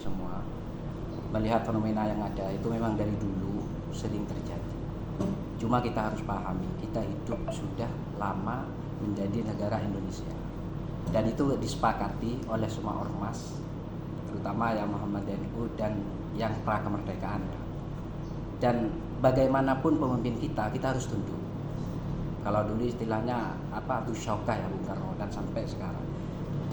semua melihat fenomena yang ada itu memang dari dulu sering terjadi. Cuma kita harus pahami, kita hidup sudah lama menjadi negara Indonesia. Dan itu disepakati oleh semua ormas, terutama yang Muhammadiyah NU dan yang pra kemerdekaan. Dan bagaimanapun pemimpin kita harus tunduk. Kalau dulu istilahnya Abdul Syaukah ya Bung Karno, dan sampai sekarang.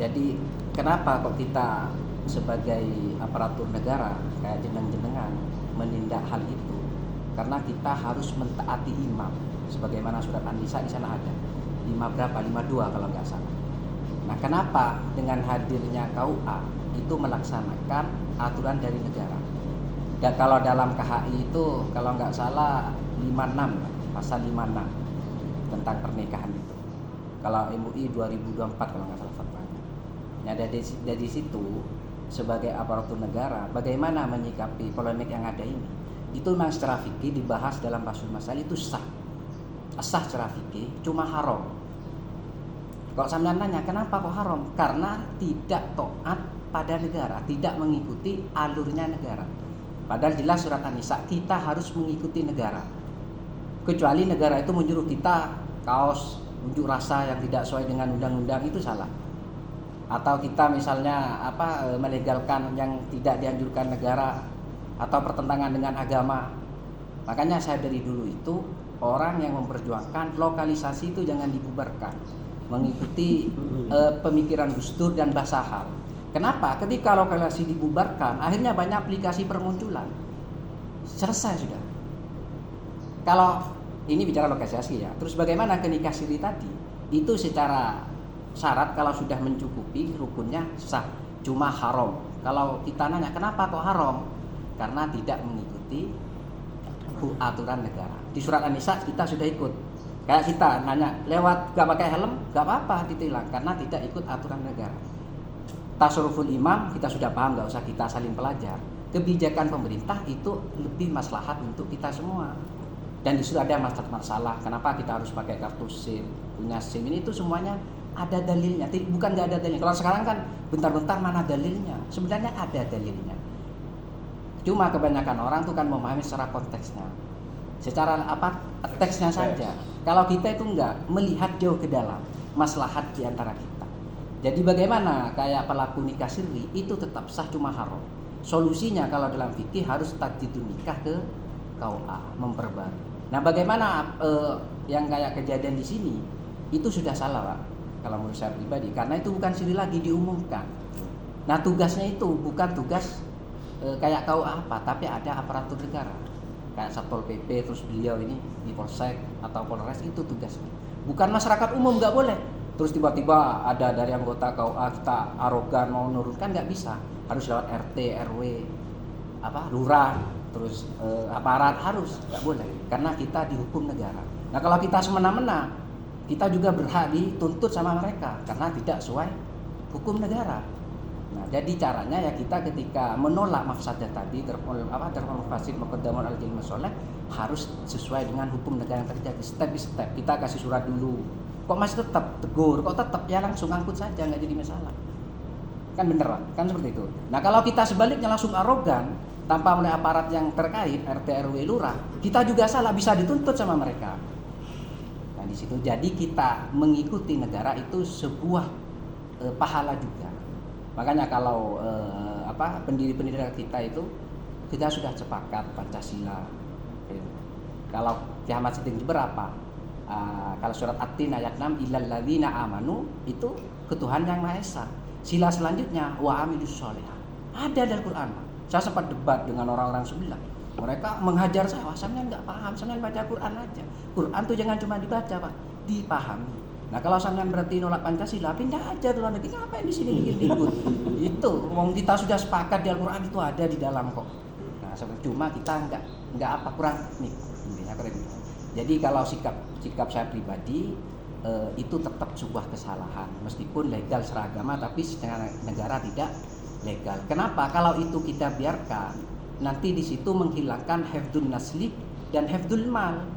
Jadi kenapa kok kita sebagai aparatur negara kayak jeneng-jenengan menindak hal itu? Karena kita harus mentaati imam, sebagaimana surat An-Nisa di sana ada 52 kalau nggak salah. Nah, kenapa dengan hadirnya KUA itu melaksanakan aturan dari negara? Dan kalau dalam KHI itu kalau nggak salah 56, pasal 56 tentang pernikahan itu. Kalau MUI 2024 kalau nggak salah fatwanya. Nah, dari situ sebagai aparatur negara, bagaimana menyikapi polemik yang ada ini? Itu memang secara fikih dibahas dalam Basul Masail itu sah secara fikih, cuma haram. Kalau sampean nanya kenapa kok haram? Karena tidak taat pada negara, tidak mengikuti alurnya negara. Padahal jelas surat An-Nisa kita harus mengikuti negara. Kecuali negara itu menyuruh kita kaos unjuk rasa yang tidak sesuai dengan undang-undang, itu salah. Atau kita misalnya melegalkan yang tidak dianjurkan negara atau pertentangan dengan agama. Makanya saya dari dulu itu orang yang memperjuangkan lokalisasi itu jangan dibubarkan, mengikuti pemikiran Gus Dur dan Basahar. Kenapa? Ketika lokalisasi dibubarkan, akhirnya banyak aplikasi permunculan. Selesai sudah. Kalau ini bicara lokalisasi ya. Terus bagaimana ke nikah siri tadi? Itu secara syarat kalau sudah mencukupi rukunnya sah, cuma haram. Kalau kita nanya kenapa kok haram? Karena tidak mengikuti aturan negara. Di surat An-Nisa kita sudah ikut. Kayak kita nanya lewat gak pakai helm, gak apa-apa ditilang karena tidak ikut aturan negara. Tasarruful imam kita sudah paham, gak usah kita saling pelajar. Kebijakan pemerintah itu lebih maslahat untuk kita semua. Dan di situ ada masalah kenapa kita harus pakai kartu SIM, punya SIM, ini itu semuanya ada dalilnya. Bukan gak ada dalilnya. Kalau sekarang kan bentar-bentar mana dalilnya? Sebenarnya ada dalilnya. Cuma kebanyakan orang tuh kan memahami secara konteksnya, secara teksnya saja. Kalau kita itu enggak melihat jauh ke dalam maslahat di antara kita. Jadi bagaimana kayak pelaku nikah siri itu tetap sah cuma haram. Solusinya kalau dalam fikih harus tajdidun nikah ke KUA, memperbarui. Nah, bagaimana yang kayak kejadian di sini itu sudah salah, Pak. Kalau menurut saya pribadi, karena itu bukan siri lagi diumumkan. Nah, tugasnya itu bukan tugas kayak KUA tapi ada aparatur negara kayak Satpol PP, terus beliau ini di Polsek atau Polres, itu tugasnya. Bukan masyarakat umum, nggak boleh. Terus tiba-tiba ada dari anggota KUA kita arogan mau nurunkan, nggak bisa. Harus lewat RT, RW, lurah, terus aparat, harus, nggak boleh. Karena kita dihukum negara. Nah, kalau kita semena-mena, kita juga berhak dituntut sama mereka karena tidak sesuai hukum negara. Nah, jadi caranya ya kita ketika menolak mafsadah tadi, darul fasid muqaddamun alal jalil masalih, harus sesuai dengan hukum negara yang terjadi, step by step. Kita kasih surat dulu. Kok masih tetap tegur, kok tetap, ya langsung angkut saja, nggak jadi masalah. Kan bener kan seperti itu. Nah, kalau kita sebaliknya langsung arogan tanpa oleh aparat yang terkait, RT, RW, lurah, kita juga salah, bisa dituntut sama mereka. Nah, di situ jadi kita mengikuti negara itu sebuah pahala juga. Makanya kalau pendiri-pendiri kita itu kita sudah sepakat Pancasila. Kalau Ki Ahmad Siddiq berapa? Kalau surat At-Tin ayat 6 illal ladzina amanu itu ketuhanan yang Maha Esa. Sila selanjutnya wa amilus sholihah. Ada dalam Quran. Saya sempat debat dengan orang-orang sebelah. Mereka menghajar saya, wah sampean enggak paham, sampean baca Quran aja. Quran tuh jangan cuma dibaca, Pak, dipahami. Nah, kalau sampean berarti nolak Pancasila, pindah aja ke luar negeri. Ngapain di sini bikin-bikin? Itu, wong kita sudah sepakat di Al-Qur'an itu ada di dalam kok. Nah, cuma kita enggak kurang nih intinya keren. Jadi kalau sikap saya pribadi itu tetap sebuah kesalahan meskipun legal seragama tapi secara negara tidak legal. Kenapa? Kalau itu kita biarkan, nanti di situ menghilangkan hifdzun nasli dan hifdzul mal.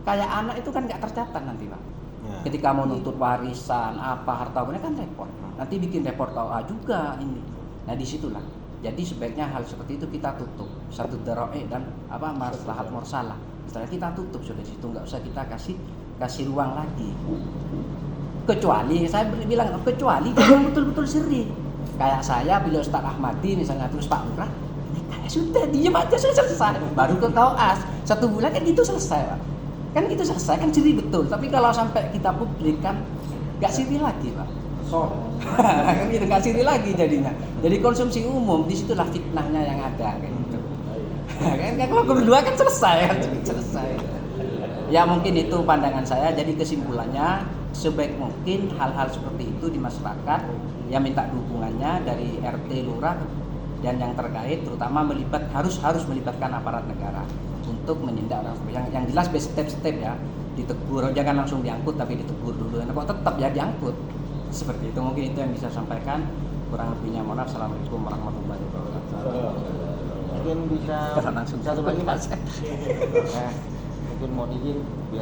Kayak anak itu kan enggak tercatat nanti, Pak. Ketika mau nuntut warisan harta benda kan repot. Nanti bikin report KUA juga ini. Nah, disitulah Jadi sebaiknya hal seperti itu kita tutup. Satu daroe dan maslahat mursalah. Setelah kita tutup sudah di situ, nggak usah kita kasih ruang lagi. Kecuali saya bilang kecuali kalau betul-betul sirri. Kayak saya bila Ustaz Ahmadi misalnya terus Pak Lurah, kayak sudah diam aja sudah selesai. Baru ke Kauas 1 bulan kan itu selesai, Pak. Kan itu selesai kan sirri betul. Tapi kalau sampai kita publik kan nggak sirri lagi, Pak. Kan gitu, nggak sirri lagi jadinya. Jadi konsumsi umum disitulah fitnahnya yang ada kayak gitu. Kan kalau berdua kan selesai. Ya mungkin itu pandangan saya. Jadi kesimpulannya sebaik mungkin hal-hal seperti itu di masyarakat ya minta dukungannya dari RT lurah dan yang terkait, terutama harus melibatkan aparat negara untuk menindak orang seperti yang jelas step-step ya, ditegur, jangan langsung diangkut tapi ditegur dulu. Nah, kok tetap ya diangkut seperti itu. Mungkin itu yang bisa sampaikan, kurang lebihnya mohon maaf. Assalamualaikum warahmatullahi wabarakatuh. Mungkin bisa Langsung satu lagi Mas. Mungkin mohon izin